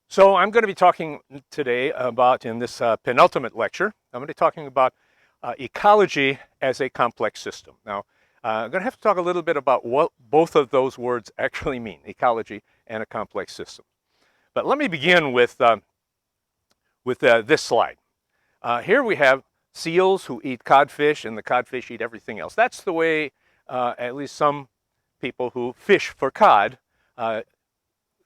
So I'm going to be talking today about, in this penultimate lecture, I'm going to be talking about ecology as a complex system. Now, I'm going to have to talk a little bit about what both of those words actually mean, ecology and a complex system. But let me begin with this slide. Here we have seals who eat codfish, and the codfish eat everything else. That's the way at least some people who fish for cod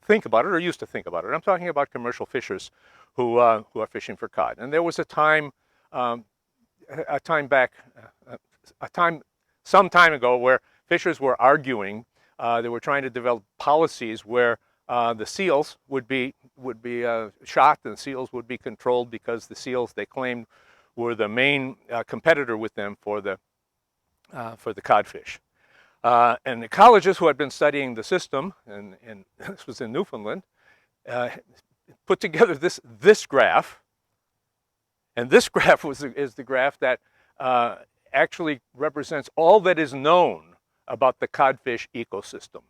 think about it, or used to think about it. I'm talking about commercial fishers who are fishing for cod. And there was um, a time back, some time ago, where fishers were arguing. They were trying to develop policies where the seals would be shot, and the seals would be controlled, because the seals, they claimed, were the main competitor with them for the codfish. An ecologist who had been studying the system, and this was in Newfoundland, put together this graph. And this graph is the graph that actually represents all that is known about the codfish ecosystem,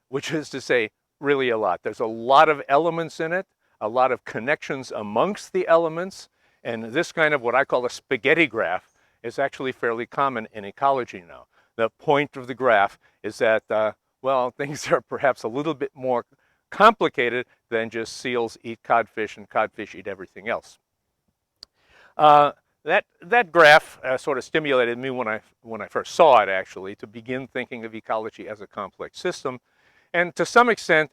which is to say, really a lot. There's a lot of elements in it, a lot of connections amongst the elements, and this kind of what I call a spaghetti graph is actually fairly common in ecology now. The point of the graph is that, well, things are perhaps a little bit more complicated than just seals eat codfish and codfish eat everything else. That graph sort of stimulated me when I first saw it, actually, to begin thinking of ecology as a complex system, and to some extent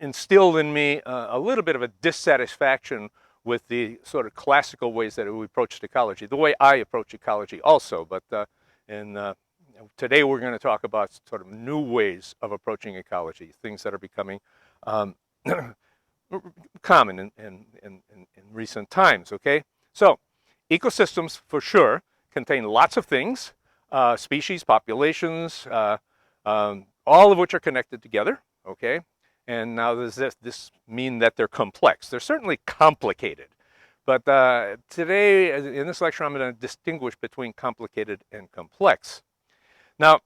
instilled in me a little bit of a dissatisfaction with the sort of classical ways that we approached ecology, the way I approach ecology also. But today we're going to talk about sort of new ways of approaching ecology, things that are becoming common in recent times, okay? So ecosystems, for sure, contain lots of things, species, populations, all of which are connected together, okay? And now does this mean that they're complex? They're certainly complicated. But today, in this lecture, I'm going to distinguish between complicated and complex. Now,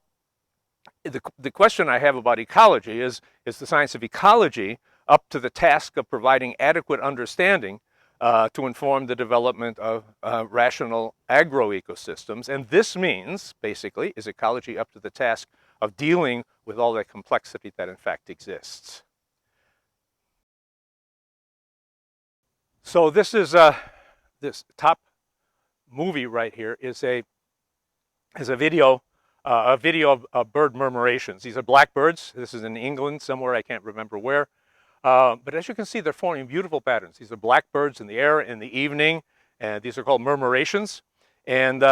the question I have about ecology is the science of ecology up to the task of providing adequate understanding to inform the development of rational agroecosystems? And this means, basically, is ecology up to the task of dealing with all that complexity that in fact exists? So this is this top movie right here is a video of bird murmurations. These are blackbirds. This is in England somewhere, I can't remember where. But as you can see, they're forming beautiful patterns. These are blackbirds in the air in the evening, and these are called murmurations. And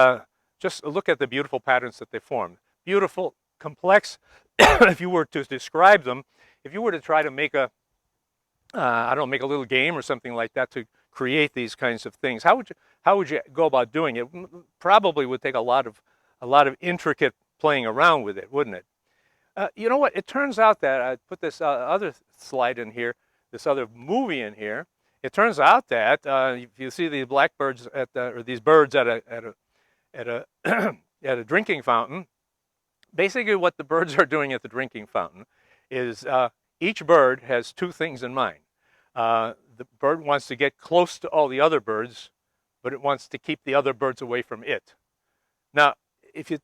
just look at the beautiful patterns that they form. Beautiful, complex. If you were to describe them, if you were to try to make I don't know, make a little game or something like that to create these kinds of things, how would you go about doing it? Probably would take a lot of intricate playing around with it, wouldn't it? You know what? It turns out that I put this other slide in here, this other movie in here. It turns out that if you see these blackbirds or these birds at a at a drinking fountain, basically what the birds are doing at the drinking fountain is each bird has two things in mind. The bird wants to get close to all the other birds, but it wants to keep the other birds away from it. Now, if you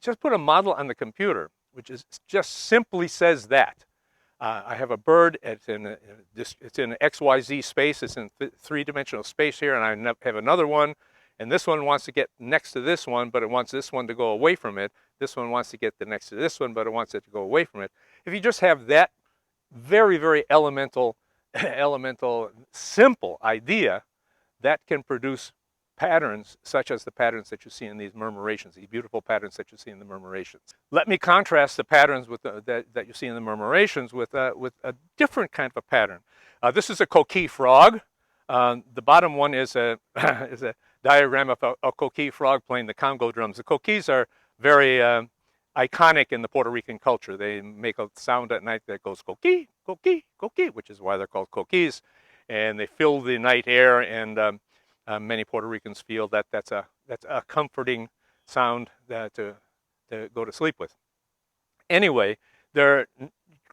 just put a model on the computer, which is just simply says that, I have a bird, it's in XYZ space, it's in three-dimensional space here, and I have another one, and this one wants to get next to this one, but it wants this one to go away from it. This one wants to get next to this one, but it wants it to go away from it. If you just have that very, very elemental, simple idea, that can produce patterns such as the patterns that you see in these murmurations, these beautiful patterns that you see in the murmurations. Let me contrast the patterns with that you see in the murmurations with a different kind of a pattern. This is a coqui frog. The bottom one is a diagram of a coqui frog playing the Congo drums. The coquis are very iconic in the Puerto Rican culture. They make a sound at night that goes coqui, coqui, coqui, which is why they're called coquis, and they fill the night air, and many Puerto Ricans feel that that's a comforting sound to go to sleep with. Anyway, they're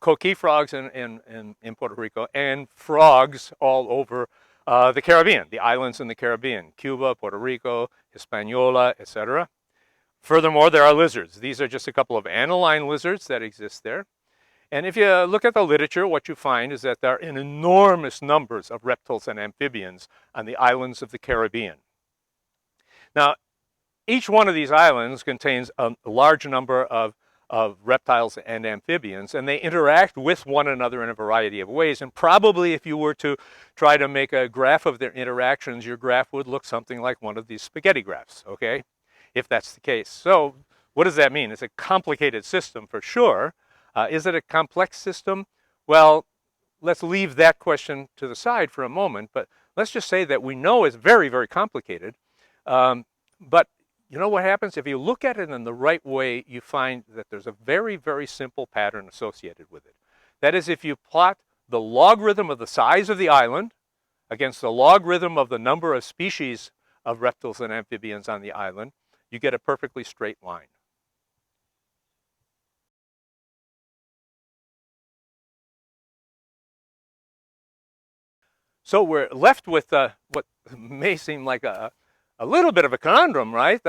coqui frogs in Puerto Rico and frogs all over the Caribbean, the islands in the Caribbean, Cuba, Puerto Rico, Hispaniola, etc. Furthermore, there are lizards. These are just a couple of aniline lizards that exist there. And if you look at the literature, what you find is that there are enormous numbers of reptiles and amphibians on the islands of the Caribbean. Now, each one of these islands contains a large number of reptiles and amphibians, and they interact with one another in a variety of ways. And probably if you were to try to make a graph of their interactions, your graph would look something like one of these spaghetti graphs, okay? If that's the case. So what does that mean? It's a complicated system for sure. Is it a complex system? Well, let's leave that question to the side for a moment, but let's just say that we know it's very, very complicated. But you know what happens? If you look at it in the right way, you find that there's a very, very simple pattern associated with it. That is, if you plot the logarithm of the size of the island against the logarithm of the number of species of reptiles and amphibians on the island, you get a perfectly straight line. So we're left with what may seem like a little bit of a conundrum, right?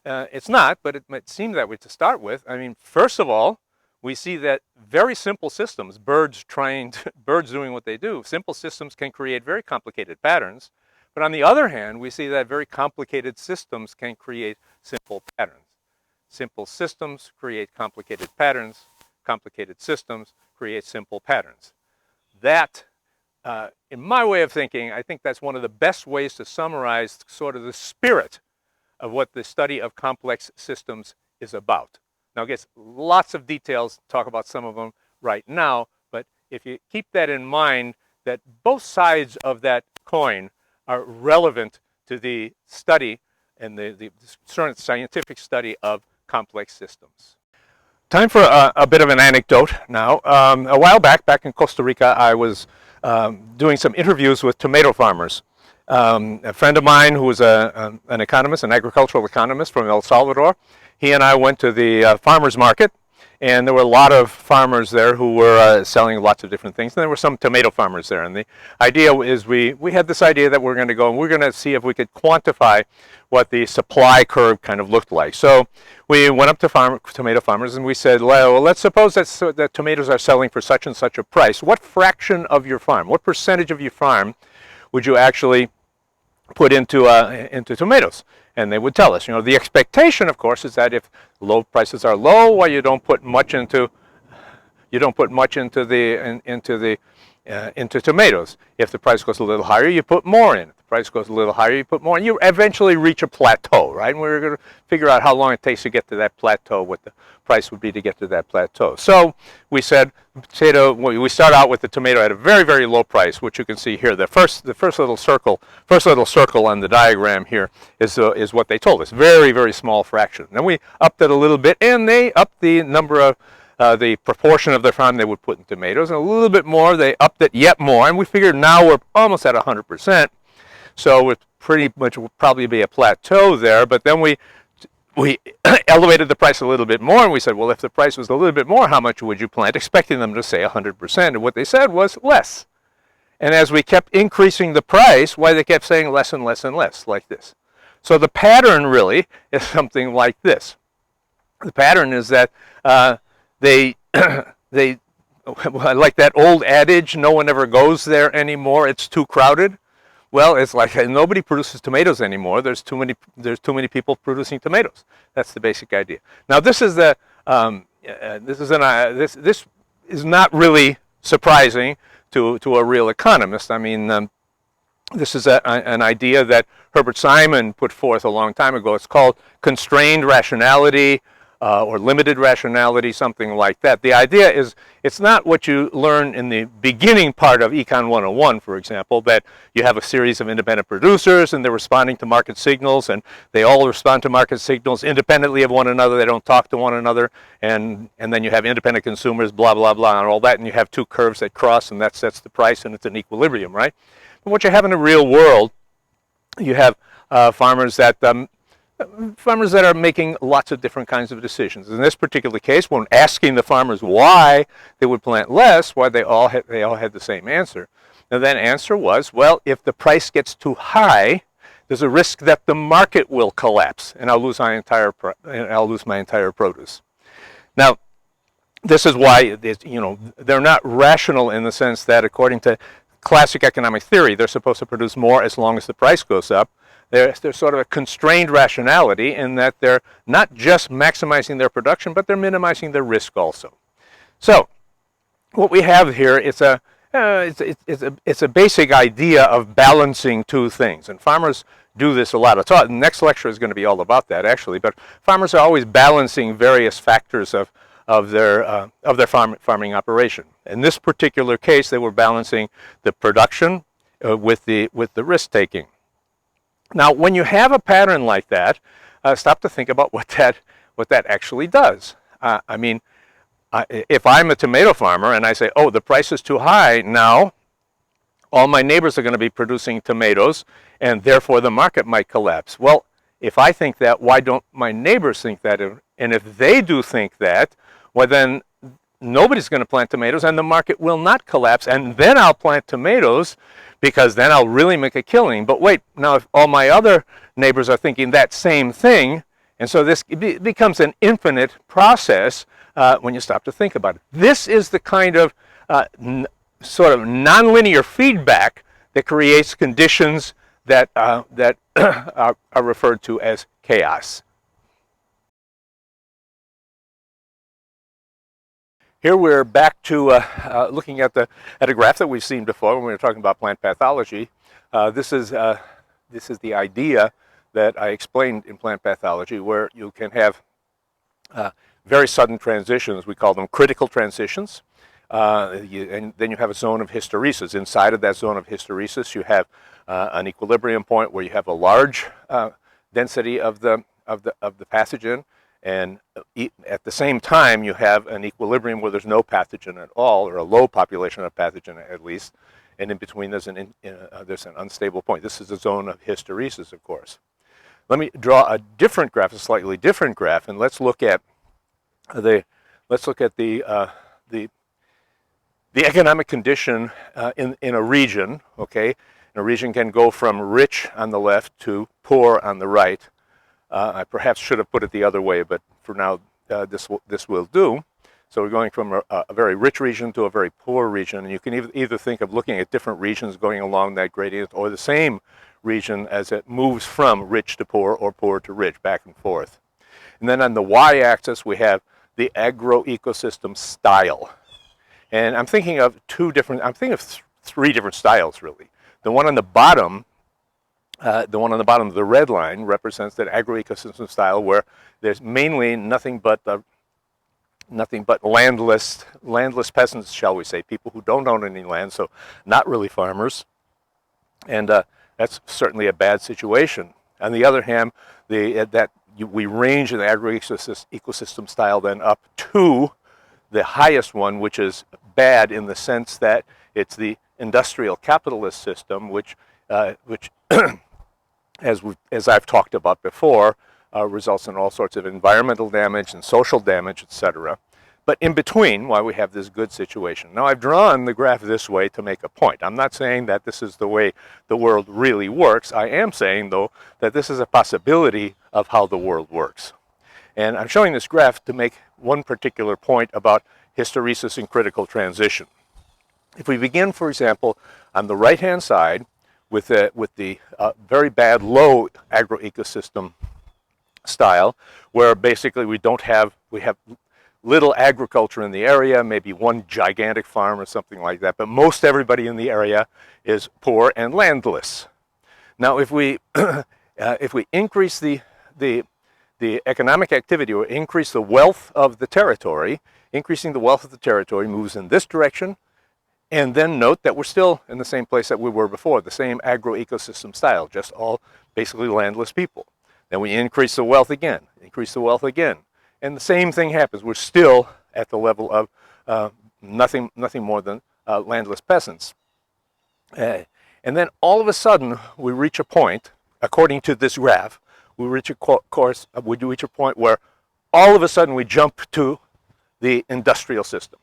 It's not, but it might seem that way to start with. I mean, first of all, we see that very simple systems, birds doing what they do, simple systems can create very complicated patterns. But on the other hand, we see that very complicated systems can create simple patterns. Simple systems create complicated patterns. Complicated systems create simple patterns. That, in my way of thinking, I think that's one of the best ways to summarize sort of the spirit of what the study of complex systems is about. Now, I guess lots of details, talk about some of them right now, but if you keep that in mind, that both sides of that coin are relevant to the study and the scientific study of complex systems. Time for a bit of an anecdote now. A while back in Costa Rica, I was doing some interviews with tomato farmers. A friend of mine who was an economist, an agricultural economist from El Salvador, he and I went to the farmers market, and there were a lot of farmers there who were selling lots of different things. And there were some tomato farmers there. And the idea is we had this idea that we're going to go and we're going to see if we could quantify what the supply curve kind of looked like. So we went up to tomato farmers and we said, well, let's suppose that tomatoes are selling for such and such a price. What fraction of your farm, what percentage of your farm would you actually put into tomatoes? And they would tell us, you know, the expectation, of course, is that if low prices are low, well, you don't put much into tomatoes. If the price goes a little higher, you put more in. If the price goes a little higher, you put more, and you eventually reach a plateau, right? And we're going to figure out how long it takes to get to that plateau, what the price would be to get to that plateau. So we said, we start out with the tomato at a very, very low price, which you can see here. The first little circle on the diagram here is what they told us. Very, very small fraction. Then we upped it a little bit, and they upped the number of the proportion of their farm they would put in tomatoes, and a little bit more, they upped it yet more, and we figured now we're almost at 100%. So it pretty much will probably be a plateau there, but then we elevated the price a little bit more, and we said, well, if the price was a little bit more, how much would you plant? Expecting them to say 100%, and what they said was less. And as we kept increasing the price, why they kept saying less and less and less, like this. So the pattern really is something like this. The pattern is that they like that old adage, no one ever goes there anymore, it's too crowded. Well, it's like nobody produces tomatoes anymore. There's too many people producing tomatoes. That's the basic idea. Now, this is this is not really surprising to a real economist. I mean, this is an idea that Herbert Simon put forth a long time ago. It's called constrained rationality. Or limited rationality, something like that. The idea is, it's not what you learn in the beginning part of Econ 101, for example, that you have a series of independent producers and they're responding to market signals, and they all respond to market signals independently of one another. They don't talk to one another, and then you have independent consumers, blah, blah, blah, and all that, and you have two curves that cross, and that sets the price, and it's an equilibrium, right? But what you have in the real world, you have farmers that farmers that are making lots of different kinds of decisions. In this particular case, when asking the farmers why they would plant less, why they all had the same answer. And that answer was, well, if the price gets too high, there's a risk that the market will collapse, and I'll lose my entire produce. Now, this is why they're not rational in the sense that, according to classic economic theory, they're supposed to produce more as long as the price goes up. There's sort of a constrained rationality in that they're not just maximizing their production, but they're minimizing their risk also. So, what we have here is it's a basic idea of balancing two things, and farmers do this a lot. The next lecture is going to be all about that, actually. But farmers are always balancing various factors of their farming operation. In this particular case, they were balancing the production with the risk taking. Now, when you have a pattern like that, stop to think about what that actually does. I mean, if I'm a tomato farmer and I say, oh, the price is too high now, all my neighbors are going to be producing tomatoes, and therefore the market might collapse. Well, if I think that, why don't my neighbors think that? And if they do think that, well, then nobody's going to plant tomatoes, and the market will not collapse, and then I'll plant tomatoes, because then I'll really make a killing. But wait, now if all my other neighbors are thinking that same thing, and so this becomes an infinite process when you stop to think about it. This is the kind of sort of nonlinear feedback that creates conditions that are referred to as chaos. Here we're back to looking at a graph that we've seen before when we were talking about plant pathology. This is the idea that I explained in plant pathology, where you can have very sudden transitions. We call them critical transitions. And then you have a zone of hysteresis. Inside of that zone of hysteresis, you have an equilibrium point where you have a large density of the pathogen, and at the same time you have an equilibrium where there's no pathogen at all, or a low population of pathogen at least, and in between there's an unstable point. This is a zone of hysteresis, of course. Let me draw a different graph, a slightly different graph, and let's look at the economic condition in a region. Okay, and a region can go from rich on the left to poor on the right. I perhaps should have put it the other way, but for now this will do. So we're going from a very rich region to a very poor region, and you can either think of looking at different regions going along that gradient, or the same region as it moves from rich to poor or poor to rich, back and forth. And then on the y-axis we have the agroecosystem style. And I'm thinking of three different styles, really. The one on the bottom, the red line, represents that agroecosystem style where there's mainly nothing but landless peasants, shall we say, people who don't own any land, so not really farmers. And that's certainly a bad situation. On the other hand, we range in the agroecosystem style then up to the highest one, which is bad in the sense that it's the industrial capitalist system, which as I've talked about before, results in all sorts of environmental damage and social damage, etc. But in between, why we have this good situation. Now, I've drawn the graph this way to make a point. I'm not saying that this is the way the world really works. I am saying, though, that this is a possibility of how the world works. And I'm showing this graph to make one particular point about hysteresis and critical transition. If we begin, for example, on the right-hand side with the very bad low agroecosystem style, where basically we have little agriculture in the area, maybe one gigantic farm or something like that, but most everybody in the area is poor and landless. Now, if we increase the economic activity, or increase the wealth of the territory, increasing the wealth of the territory moves in this direction, and then note that we're still in the same place that we were before, the same agroecosystem style, just all basically landless people. Then we increase the wealth again, and the same thing happens. We're still at the level of nothing more than landless peasants. And then all of a sudden, we reach a point, according to this graph, we reach a point where all of a sudden we jump to the industrial system.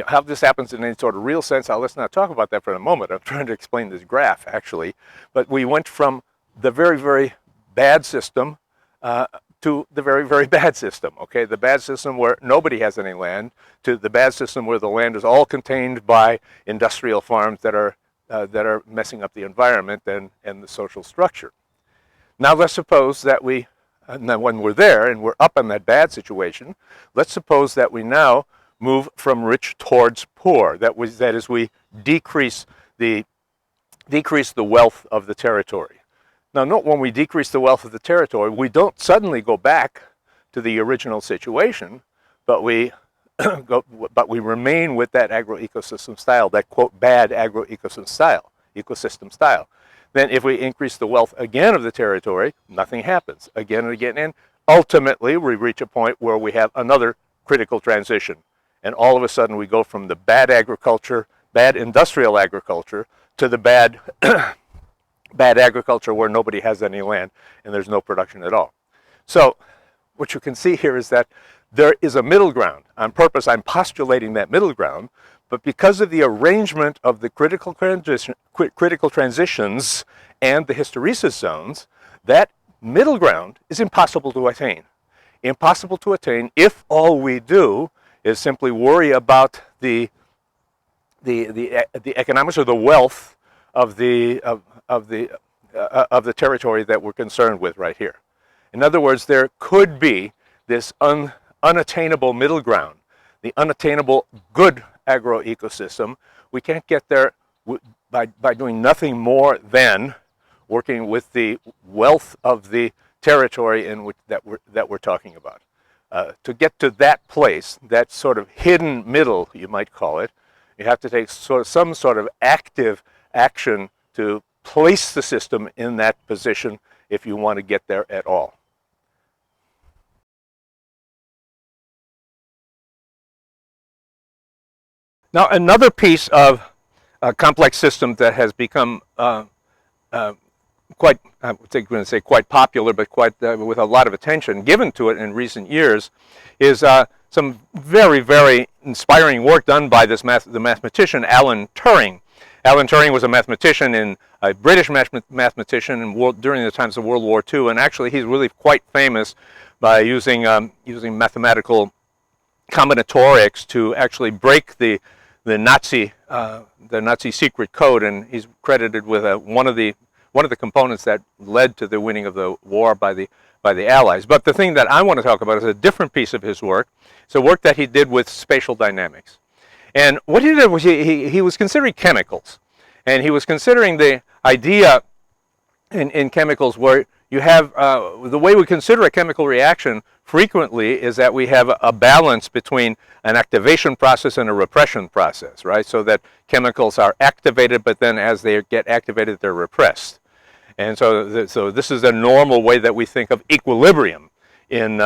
How this happens in any sort of real sense, let's not talk about that for a moment. I'm trying to explain this graph, actually. But we went from the very, very bad system to the very, very bad system, okay? The bad system where nobody has any land, to the bad system where the land is all contained by industrial farms that are messing up the environment and the social structure. Now let's suppose that and then when we're there and we're up in that bad situation, let's suppose that we now move from rich towards poor. That is, we decrease the wealth of the territory. Now, note when we decrease the wealth of the territory, we don't suddenly go back to the original situation, but we remain with that agroecosystem style, that quote bad ecosystem style. Then, if we increase the wealth again of the territory, nothing happens again and again, and ultimately we reach a point where we have another critical transition. And all of a sudden we go from the bad agriculture, bad industrial agriculture, to the bad agriculture where nobody has any land and there's no production at all. So what you can see here is that there is a middle ground. On purpose, I'm postulating that middle ground, but because of the arrangement of the critical transitions and the hysteresis zones, that middle ground is impossible to attain. Impossible to attain if all we do is simply worry about the economics or the wealth of the territory that we're concerned with right here. In other words, there could be this unattainable middle ground, the unattainable good agroecosystem. We can't get there by doing nothing more than working with the wealth of the territory that we're talking about. To get to that place, that sort of hidden middle, you might call it, you have to take some sort of active action to place the system in that position if you want to get there at all. Now, another piece of a complex system that has become quite, I would going to say quite popular, but quite with a lot of attention given to it in recent years, is some very, very inspiring work done by the mathematician Alan Turing. Alan Turing was a mathematician, a British mathematician during the times of World War II, and actually he's really quite famous by using mathematical combinatorics to actually break the Nazi secret code, and he's credited with one of the components that led to the winning of the war by the Allies. But the thing that I want to talk about is a different piece of his work. It's a work that he did with spatial dynamics. And what he did was he was considering chemicals, and he was considering the idea in chemicals where you have the way we consider a chemical reaction frequently is that we have a balance between an activation process and a repression process, right? So that chemicals are activated, but then as they get activated, they're repressed. And so this is a normal way that we think of equilibrium in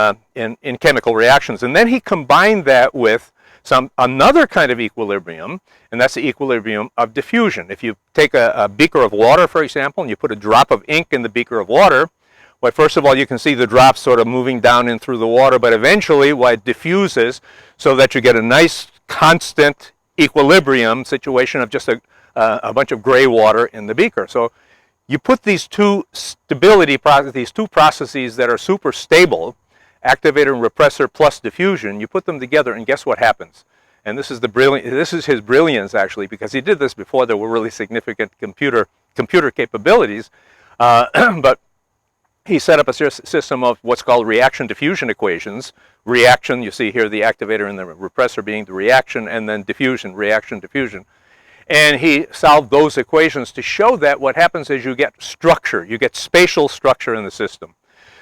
chemical reactions. And then he combined that with another kind of equilibrium, and that's the equilibrium of diffusion. If you take a beaker of water, for example, and you put a drop of ink in the beaker of water, well, first of all, you can see the drops sort of moving down in through the water, but eventually, it diffuses so that you get a nice, constant equilibrium situation of just a bunch of gray water in the beaker. So you put these two these two processes that are super stable, activator and repressor plus diffusion, you put them together, and guess what happens? And this is his brilliance, actually, because he did this before there were really significant computer capabilities, but he set up a system of what's called reaction-diffusion equations. Reaction, you see here the activator and the repressor being the reaction, and then diffusion, reaction-diffusion. And he solved those equations to show that what happens is you get structure, you get spatial structure in the system.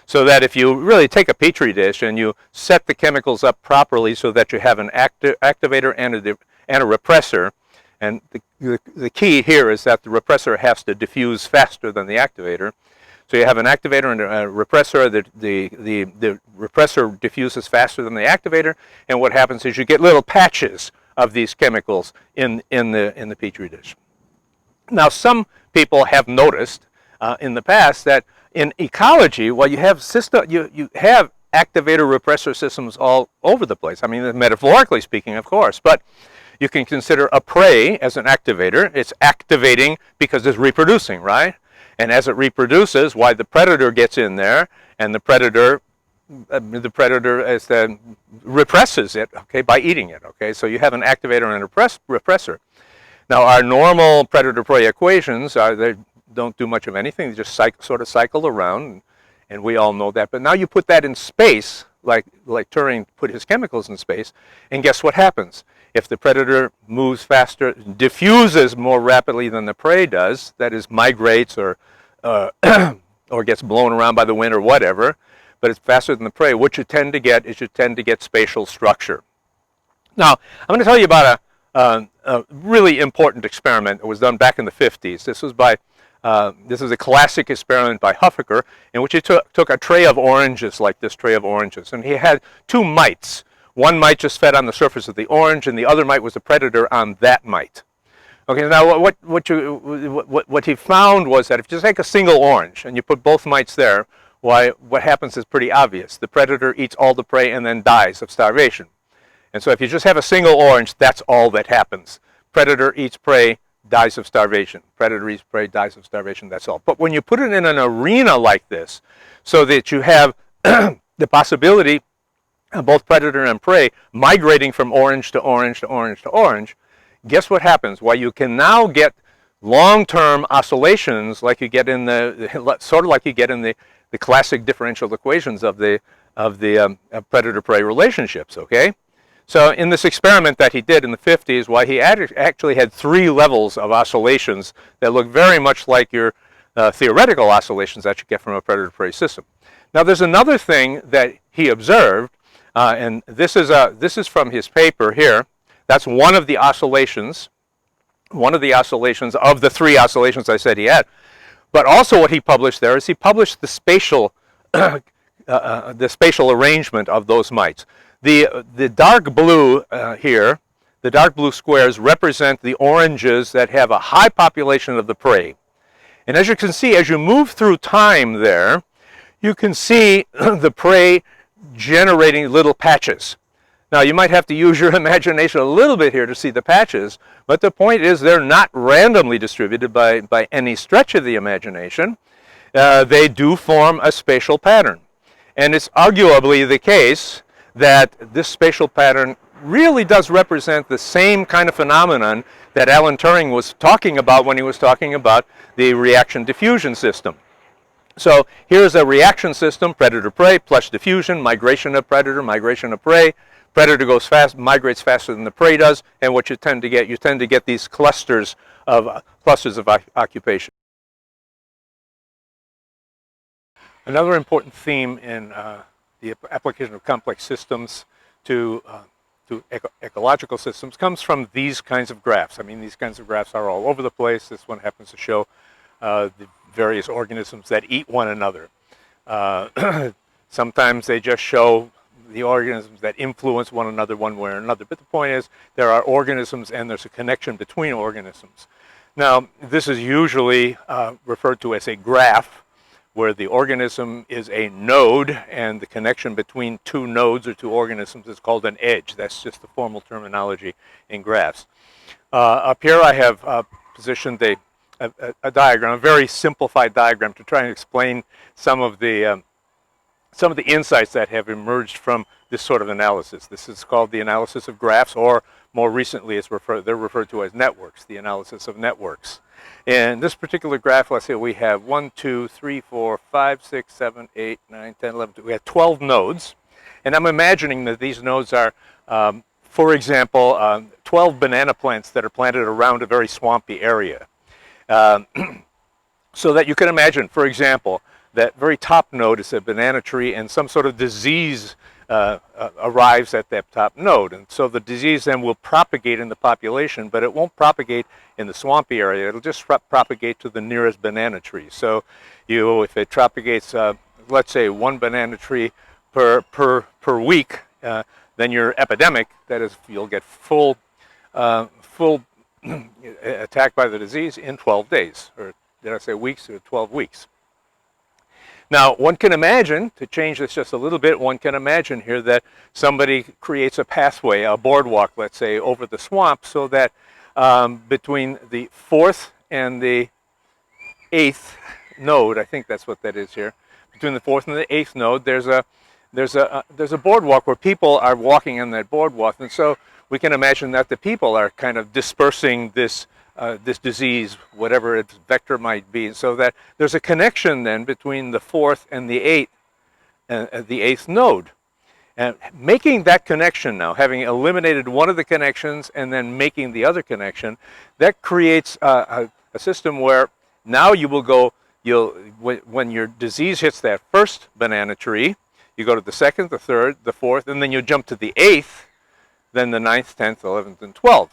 So that if you really take a petri dish and you set the chemicals up properly so that you have an activator and a repressor, and the key here is that the repressor has to diffuse faster than the activator. So you have an activator and a repressor. The repressor diffuses faster than the activator, and what happens is you get little patches of these chemicals in the petri dish. Now, some people have noticed in the past that in ecology, well, you have you have activator repressor systems all over the place. I mean, metaphorically speaking, of course, but you can consider a prey as an activator. It's activating because it's reproducing, right? And as it reproduces, why the predator gets in there, and the predator as the represses it, okay, by eating it, okay. So you have an activator and a repressor. Now, our normal predator-prey equations they don't do much of anything. They just sort of cycle around, and we all know that. But now you put that in space, like Turing put his chemicals in space, and guess what happens? If the predator moves faster, diffuses more rapidly than the prey does, that is, migrates or or gets blown around by the wind or whatever, but it's faster than the prey, what you tend to get is spatial structure. Now, I'm going to tell you about a really important experiment that was done back in the 50s. This was this is a classic experiment by Huffaker, in which he took a tray of oranges, like this tray of oranges, and he had two mites. One mite just fed on the surface of the orange, and the other mite was the predator on that mite. Okay, now what he found was that if you take a single orange and you put both mites there, why, what happens is pretty obvious. The predator eats all the prey and then dies of starvation. And so if you just have a single orange, that's all that happens. Predator eats prey, dies of starvation. Predator eats prey, dies of starvation, that's all. But when you put it in an arena like this, so that you have the possibility of both predator and prey migrating from orange to orange to orange to orange, guess what happens? Why, you can now get long-term oscillations like you get in sort of like you get in the classic differential equations of the predator-prey relationships, okay? So in this experiment that he did in the 50s, why, he actually had 3 levels of oscillations that look very much like your theoretical oscillations that you get from a predator-prey system. Now, there's another thing that he observed, and this is from his paper here. That's one of the oscillations of the 3 oscillations I said he had. But also what he published there is he published the spatial arrangement of those mites. The dark blue here, the dark blue squares represent the oranges that have a high population of the prey. And as you can see, as you move through time there, you can see the prey generating little patches. Now, you might have to use your imagination a little bit here to see the patches, but the point is they're not randomly distributed by any stretch of the imagination. They do form a spatial pattern. And it's arguably the case that this spatial pattern really does represent the same kind of phenomenon that Alan Turing was talking about when he was talking about the reaction diffusion system. So here's a reaction system, predator-prey plus diffusion, migration of predator, migration of prey. Predator goes fast, migrates faster than the prey does, and what you tend to get these clusters of occupation. Another important theme in the application of complex systems to ecological systems comes from these kinds of graphs. I mean, these kinds of graphs are all over the place. This one happens to show the various organisms that eat one another. Sometimes they just show the organisms that influence one another one way or another. But the point is, there are organisms and there's a connection between organisms. Now, this is usually referred to as a graph, where the organism is a node and the connection between 2 nodes or 2 organisms is called an edge. That's just the formal terminology in graphs. Up here I have positioned a diagram, a very simplified diagram, to try and explain some of the insights that have emerged from this sort of analysis. This is called the analysis of graphs, or more recently they're referred to as networks, the analysis of networks. In this particular graph, let's say we have 1, 2, 3, 4, 5, 6, 7, 8, 9, 10, 11, we have 12 nodes. And I'm imagining that these nodes are, for example, 12 banana plants that are planted around a very swampy area. So that you can imagine, for example, that very top node is a banana tree, and some sort of disease arrives at that top node. And so the disease then will propagate in the population, but it won't propagate in the swampy area. It'll just propagate to the nearest banana tree. So if it propagates, let's say, 1 banana tree per week, then your epidemic, that is, you'll get full attack by the disease in 12 days, or did I say weeks or 12 weeks? Now, one can imagine, to change this just a little bit, one can imagine here that somebody creates a pathway, a boardwalk, let's say, over the swamp, so that between the 4th and the 8th node, I think that's what that is here, between the 4th and the 8th node, there's a boardwalk where people are walking on that boardwalk, and so we can imagine that the people are kind of dispersing this this disease, whatever its vector might be, so that there's a connection then between the 4th and the 8th node. And making that connection now, having eliminated one of the connections and then making the other connection, that creates a system where now you will go, when your disease hits that first banana tree, you go to the 2nd, the 3rd, the 4th, and then you jump to the 8th, then the 9th, 10th, 11th, and 12th.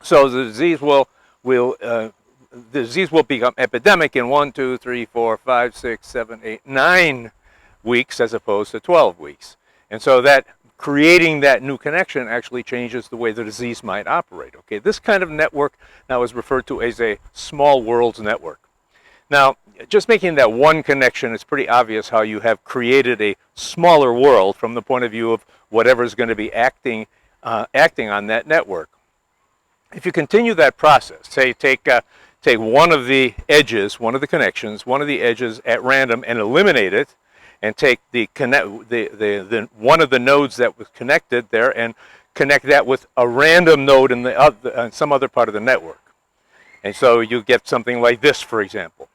So the disease will become epidemic in 1, 2, 3, 4, 5, 6, 7, 8, 9 weeks as opposed to 12 weeks. And so that creating that new connection actually changes the way the disease might operate. Okay, this kind of network now is referred to as a small worlds network. Now, just making that one connection, it's pretty obvious how you have created a smaller world from the point of view of whatever is going to be acting on that network. If you continue that process, say take one of the edges, one of the connections, one of the edges at random and eliminate it, and take the one of the nodes that was connected there and connect that with a random node in some other part of the network. And so you get something like this, for example.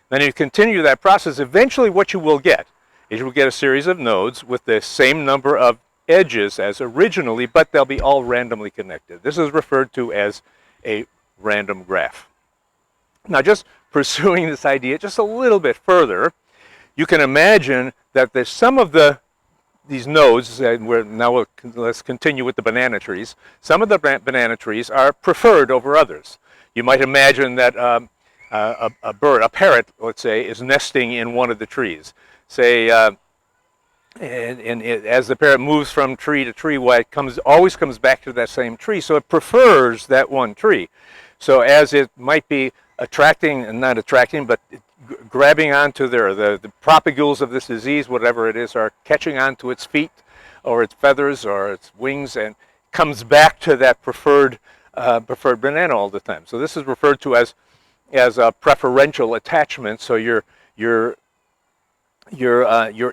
Then you continue that process, eventually what you will get is you'll get a series of nodes with the same number of edges as originally, but they'll be all randomly connected. This is referred to as a random graph. Now, just pursuing this idea just a little bit further, you can imagine that there's some of these nodes, and let's continue with the banana trees. Some of the banana trees are preferred over others. You might imagine that a bird, a parrot, let's say, is nesting in one of the trees. Say, as the parrot moves from tree to tree, it always comes back to that same tree, so it prefers that one tree. So as it might be attracting, not attracting, but grabbing onto the propagules of this disease, whatever it is, are catching onto its feet or its feathers or its wings, and comes back to that preferred banana all the time. So this is referred to as a preferential attachment. So your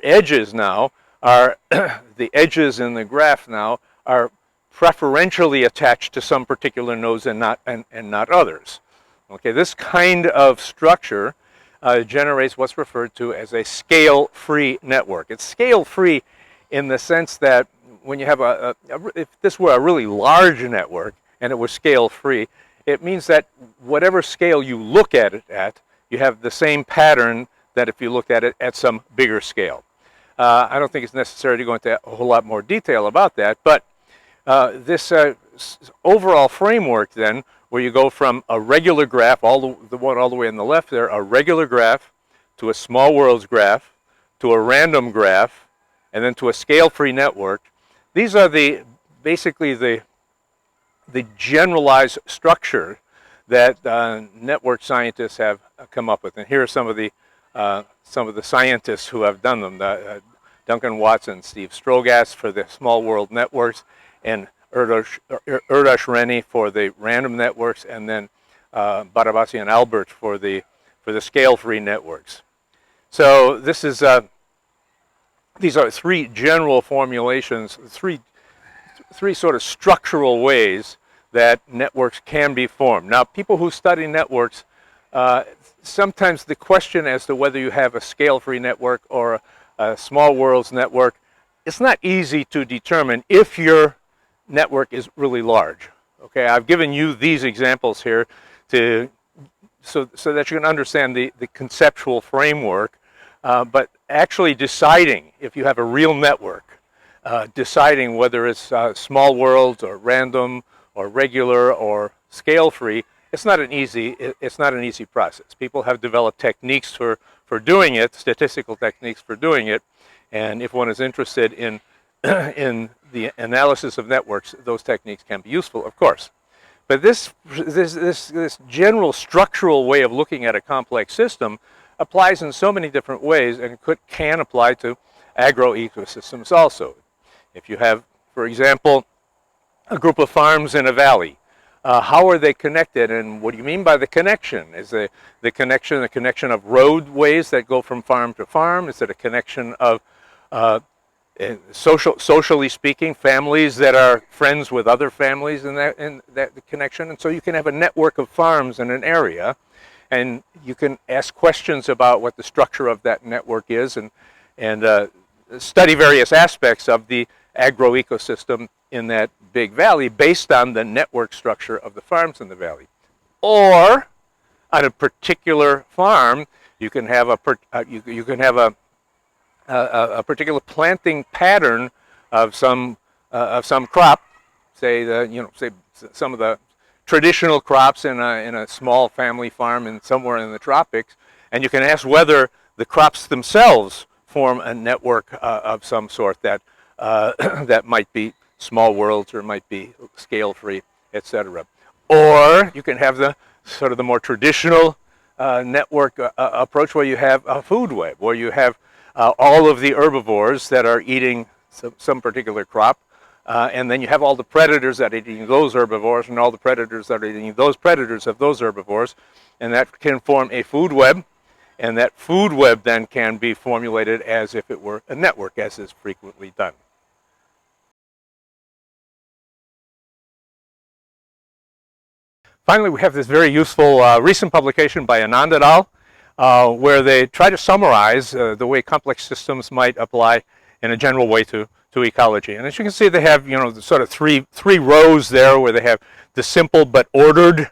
edges now are the edges in the graph now are preferentially attached to some particular nodes and not others. Okay, this kind of structure generates what's referred to as a scale-free network. It's scale-free in the sense that when you have if this were a really large network and it was scale-free, it means that whatever scale you look at it at, you have the same pattern that if you looked at it at some bigger scale. I don't think it's necessary to go into a whole lot more detail about that, but this overall framework then, where you go from a regular graph, the one all the way on the left there, a regular graph, to a small worlds graph, to a random graph, and then to a scale-free network. These are basically the generalized structure that network scientists have come up with. And here are some of the scientists who have done them. Duncan Watson, Steve Strogas for the small world networks, and Erdős Renyi for the random networks, and then Barabasi and Albert for the scale-free networks. So this is these are three general formulations, three sort of structural ways that networks can be formed. Now, people who study networks, sometimes the question as to whether you have a scale-free network or a small worlds network, it's not easy to determine if your network is really large. Okay, I've given you these examples here so that you can understand the conceptual framework, but actually deciding if you have a real network, deciding whether it's small worlds or random or regular or scale-free, it's not an easy process. People have developed techniques for doing it, statistical techniques for doing it, and if one is interested in the analysis of networks, those techniques can be useful, of course. But this general structural way of looking at a complex system applies in so many different ways, and can apply to agroecosystems also. If you have, for example, a group of farms in a valley, how are they connected, and what do you mean by the connection? Is the connection a connection of roadways that go from farm to farm? Is it a connection of socially speaking, families that are friends with other families in that connection? And so you can have a network of farms in an area, and you can ask questions about what the structure of that network is, and study various aspects of the agroecosystem in that big valley based on the network structure of the farms in the valley. Or on a particular farm, you can have a particular planting pattern of some crop, say some of the traditional crops in a small family farm somewhere in the tropics, and you can ask whether the crops themselves form a network of some sort that that might be small worlds or might be scale-free, etc. Or you can have the sort of the more traditional network approach, where you have a food web, where you have all of the herbivores that are eating some particular crop, and then you have all the predators that are eating those herbivores, and all the predators that are eating those predators of those herbivores, and that can form a food web. And that food web then can be formulated as if it were a network, as is frequently done. Finally, we have this very useful recent publication by Anand et al., where they try to summarize the way complex systems might apply in a general way to ecology. And as you can see, they have sort of three rows there, where they have the simple but ordered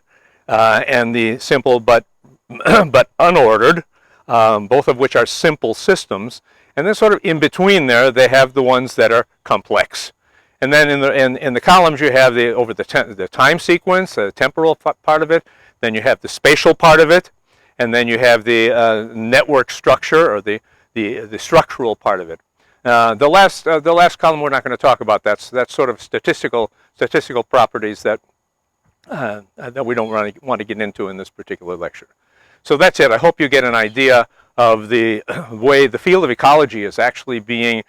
and the simple but unordered, both of which are simple systems. And then sort of in between there, they have the ones that are complex. And then in the columns, you have the time sequence, the temporal part of it. Then you have the spatial part of it, and then you have the network structure, or the structural part of it. The last column we're not going to talk about. That's sort of statistical properties that we don't want to get into in this particular lecture. So that's it. I hope you get an idea of the way the field of ecology is actually being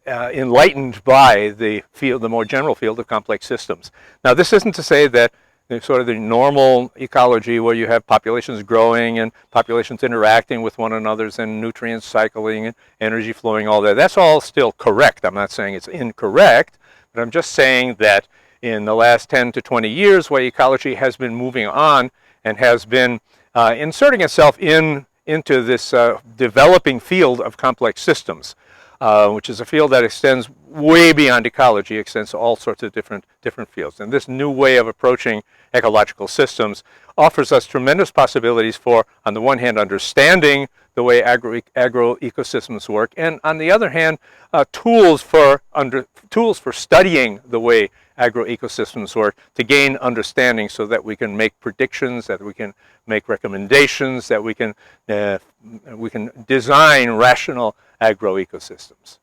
enlightened by the more general field of complex systems. Now, this isn't to say that sort of the normal ecology, where you have populations growing and populations interacting with one another, and nutrients cycling and energy flowing, all that. That's all still correct. I'm not saying it's incorrect, but I'm just saying that in the last 10 to 20 years, where ecology has been moving on and has been inserting itself into this developing field of complex systems, which is a field that extends way beyond ecology, extends to all sorts of different fields. And this new way of approaching ecological systems offers us tremendous possibilities for, on the one hand, understanding the way agroecosystems work, and on the other hand, tools for studying the way agroecosystems work to gain understanding, so that we can make predictions, that we can make recommendations, that we can design rational agroecosystems.